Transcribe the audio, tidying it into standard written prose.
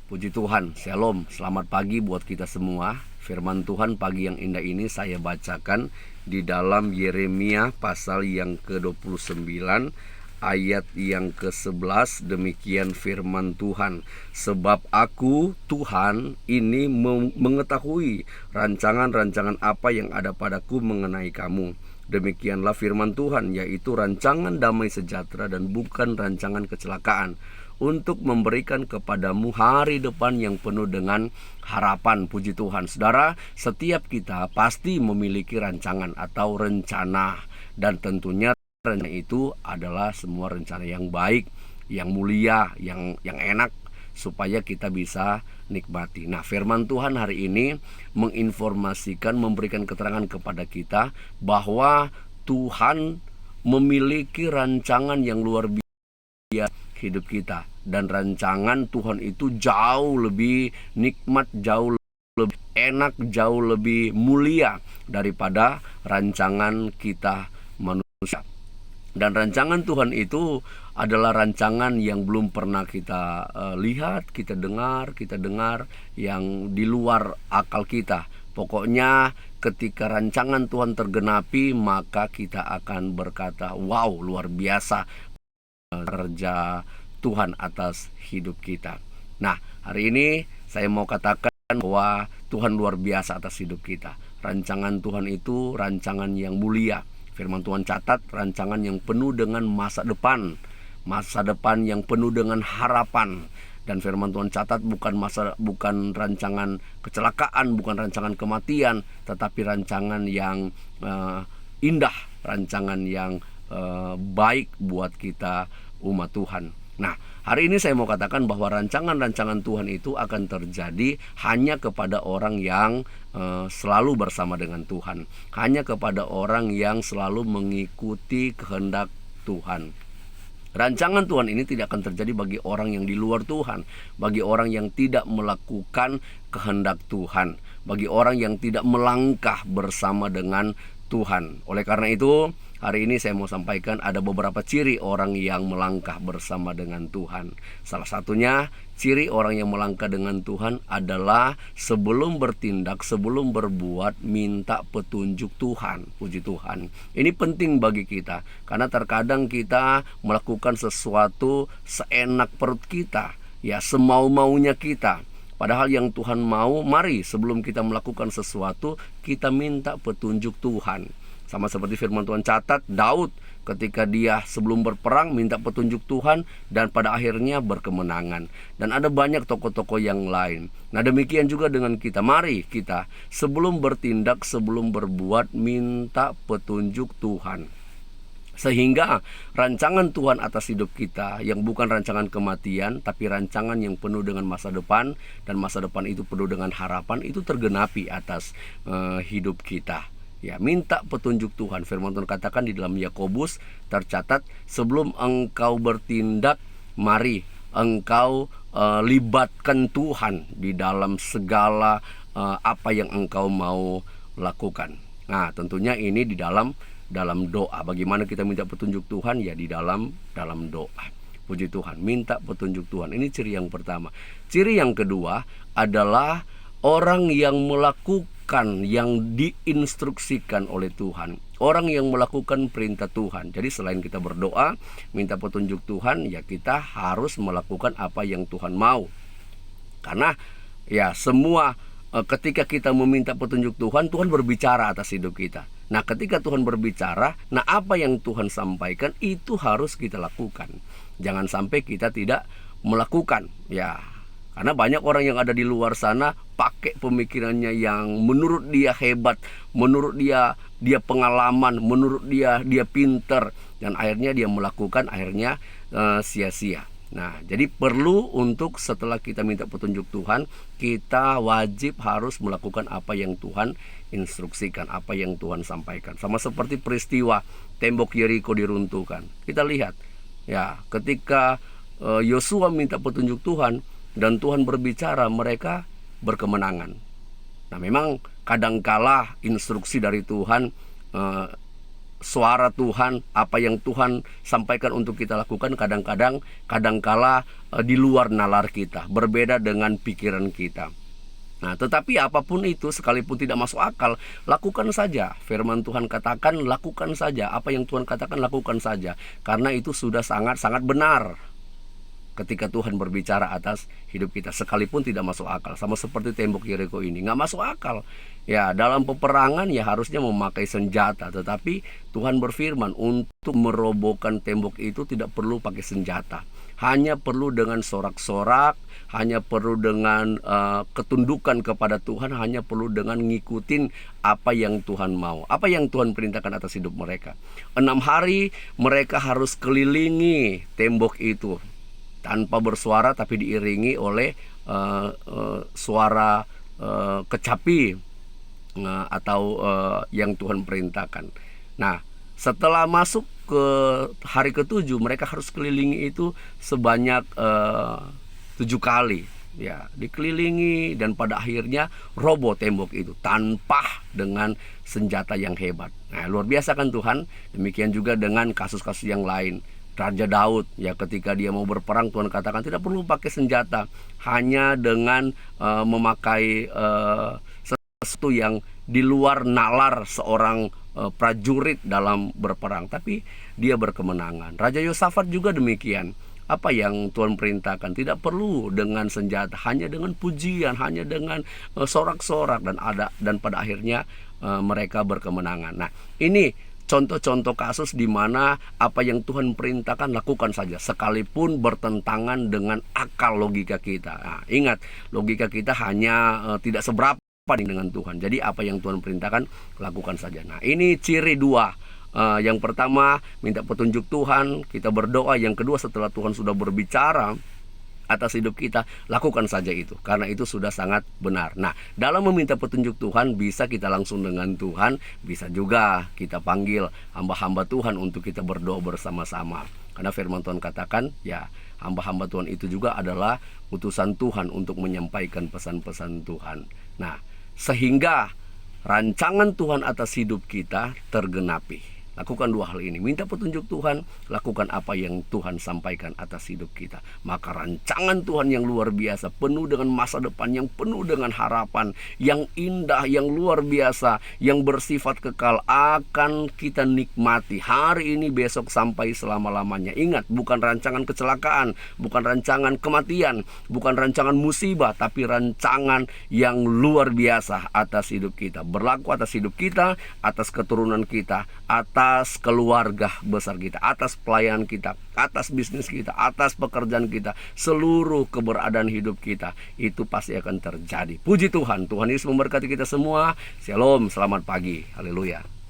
Puji Tuhan, Shalom, selamat pagi buat kita semua. Firman Tuhan pagi yang indah ini saya bacakan di dalam Yeremia pasal yang ke-29 ayat yang ke-11. Demikian firman Tuhan, sebab aku Tuhan ini mengetahui rancangan-rancangan apa yang ada padaku mengenai kamu. Demikianlah firman Tuhan, yaitu rancangan damai sejahtera dan bukan rancangan kecelakaan, untuk memberikan kepadamu hari depan yang penuh dengan harapan. Puji Tuhan, saudara, setiap kita pasti memiliki rancangan atau rencana, dan tentunya rencana itu adalah semua rencana yang baik, yang mulia, yang enak, supaya kita bisa nikmati. Nah, firman Tuhan hari ini menginformasikan, memberikan keterangan kepada kita bahwa Tuhan memiliki rancangan yang luar biasa hidup kita, dan rancangan Tuhan itu jauh lebih nikmat, jauh lebih enak, jauh lebih mulia daripada rancangan kita manusia. Dan rancangan Tuhan itu adalah rancangan yang belum pernah kita lihat, kita dengar yang di luar akal kita. Pokoknya ketika rancangan Tuhan tergenapi, maka kita akan berkata, wow, luar biasa kerja Tuhan atas hidup kita. Nah, hari ini saya mau katakan bahwa Tuhan luar biasa atas hidup kita. Rancangan Tuhan itu rancangan yang mulia. Firman Tuhan catat rancangan yang penuh dengan masa depan yang penuh dengan harapan. Dan firman Tuhan catat bukan rancangan kecelakaan, bukan rancangan kematian, tetapi rancangan yang indah, rancangan yang baik buat kita umat Tuhan. Nah, hari ini saya mau katakan bahwa rancangan-rancangan Tuhan itu akan terjadi hanya kepada orang yang selalu bersama dengan Tuhan, hanya kepada orang yang selalu mengikuti kehendak Tuhan. Rancangan Tuhan ini tidak akan terjadi bagi orang yang di luar Tuhan, bagi orang yang tidak melakukan kehendak Tuhan, bagi orang yang tidak melangkah bersama dengan Tuhan. Oleh karena itu, hari ini saya mau sampaikan ada beberapa ciri orang yang melangkah bersama dengan Tuhan. Salah satunya, ciri orang yang melangkah dengan Tuhan adalah sebelum bertindak, sebelum berbuat, minta petunjuk Tuhan. Puji Tuhan. Ini penting bagi kita, karena terkadang kita melakukan sesuatu seenak perut kita, ya semau-maunya kita. Padahal yang Tuhan mau, mari sebelum kita melakukan sesuatu, kita minta petunjuk Tuhan. Sama seperti firman Tuhan catat, Daud ketika dia sebelum berperang minta petunjuk Tuhan, dan pada akhirnya berkemenangan. Dan ada banyak tokoh-tokoh yang lain. Nah, demikian juga dengan kita. Mari kita sebelum bertindak, sebelum berbuat, minta petunjuk Tuhan. Sehingga rancangan Tuhan atas hidup kita yang bukan rancangan kematian, tapi rancangan yang penuh dengan masa depan, dan masa depan itu penuh dengan harapan, itu tergenapi atas hidup kita. Ya, minta petunjuk Tuhan. Firman Tuhan katakan di dalam Yakobus tercatat, sebelum engkau bertindak, mari engkau libatkan Tuhan di dalam segala apa yang engkau mau lakukan. Nah, tentunya ini di dalam doa. Bagaimana kita minta petunjuk Tuhan? Ya di dalam doa. Puji Tuhan, minta petunjuk Tuhan. Ini ciri yang pertama. Ciri yang kedua adalah orang yang melakukan yang diinstruksikan oleh Tuhan, orang yang melakukan perintah Tuhan. Jadi selain kita berdoa, minta petunjuk Tuhan, ya kita harus melakukan apa yang Tuhan mau. Karena ya semua ketika kita meminta petunjuk Tuhan, Tuhan berbicara atas hidup kita. Nah, ketika Tuhan berbicara, nah apa yang Tuhan sampaikan itu harus kita lakukan. Jangan sampai kita tidak melakukan, ya. Karena banyak orang yang ada di luar sana pakai pemikirannya yang menurut dia hebat, menurut dia pengalaman, menurut dia pinter, dan akhirnya dia melakukan, akhirnya sia-sia. Nah, jadi perlu untuk setelah kita minta petunjuk Tuhan, kita wajib harus melakukan apa yang Tuhan instruksikan, apa yang Tuhan sampaikan. Sama seperti peristiwa tembok Yeriko diruntuhkan. Kita lihat, ya, ketika Yosua minta petunjuk Tuhan dan Tuhan berbicara, mereka berkemenangan. Nah, memang kadangkala instruksi dari Tuhan suara Tuhan, apa yang Tuhan sampaikan untuk kita lakukan kadangkala di luar nalar kita, berbeda dengan pikiran kita. Nah, tetapi apapun itu, sekalipun tidak masuk akal, lakukan saja. Firman Tuhan katakan, lakukan saja. Apa yang Tuhan katakan, lakukan saja. Karena itu sudah sangat-sangat benar ketika Tuhan berbicara atas hidup kita, sekalipun tidak masuk akal. Sama seperti tembok Yeriko ini, nggak masuk akal. Ya, dalam peperangan ya harusnya memakai senjata. Tetapi Tuhan berfirman, untuk merobohkan tembok itu tidak perlu pakai senjata. Hanya perlu dengan sorak-sorak, hanya perlu dengan ketundukan kepada Tuhan, hanya perlu dengan ngikutin apa yang Tuhan mau, apa yang Tuhan perintahkan atas hidup mereka. 6 hari mereka harus kelilingi tembok itu tanpa bersuara, tapi diiringi oleh suara kecapi atau yang Tuhan perintahkan. Nah, setelah masuk ke hari ke-7, mereka harus kelilingi itu sebanyak 7 kali. Ya, dikelilingi, dan pada akhirnya roboh tembok itu tanpa dengan senjata yang hebat. Nah, luar biasa kan Tuhan. Demikian juga dengan kasus-kasus yang lain. Raja Daud, ya, ketika dia mau berperang, Tuhan katakan tidak perlu pakai senjata, hanya dengan memakai sesuatu yang di luar nalar seorang prajurit dalam berperang, tapi dia berkemenangan. Raja Yosafat juga demikian. Apa yang Tuhan perintahkan tidak perlu dengan senjata, hanya dengan pujian, hanya dengan sorak-sorak, dan pada akhirnya mereka berkemenangan. Nah, ini contoh-contoh kasus di mana apa yang Tuhan perintahkan lakukan saja, sekalipun bertentangan dengan akal logika kita. Nah, ingat, logika kita hanya tidak seberapa dengan Tuhan. Jadi apa yang Tuhan perintahkan, lakukan saja. Nah, ini ciri 2. Yang pertama, minta petunjuk Tuhan, kita berdoa. Yang kedua, setelah Tuhan sudah berbicara atas hidup kita, lakukan saja itu, karena itu sudah sangat benar. Nah, dalam meminta petunjuk Tuhan, bisa kita langsung dengan Tuhan, bisa juga kita panggil hamba-hamba Tuhan untuk kita berdoa bersama-sama. Karena firman Tuhan katakan, ya, hamba-hamba Tuhan itu juga adalah utusan Tuhan untuk menyampaikan pesan-pesan Tuhan. Nah, sehingga rancangan Tuhan atas hidup kita tergenapi. Lakukan 2 hal ini, minta petunjuk Tuhan, lakukan apa yang Tuhan sampaikan atas hidup kita. Maka rancangan Tuhan yang luar biasa, penuh dengan masa depan yang penuh dengan harapan, yang indah, yang luar biasa, yang bersifat kekal, akan kita nikmati hari ini, besok, sampai selama-lamanya. Ingat, bukan rancangan kecelakaan, bukan rancangan kematian, bukan rancangan musibah, tapi rancangan yang luar biasa atas hidup kita, berlaku atas hidup kita, atas keturunan kita, atas keluarga besar kita, atas pelayanan kita, atas bisnis kita, atas pekerjaan kita, seluruh keberadaan hidup kita. Itu pasti akan terjadi. Puji Tuhan. Tuhan Yesus memberkati kita semua. Shalom, selamat pagi. Haleluya.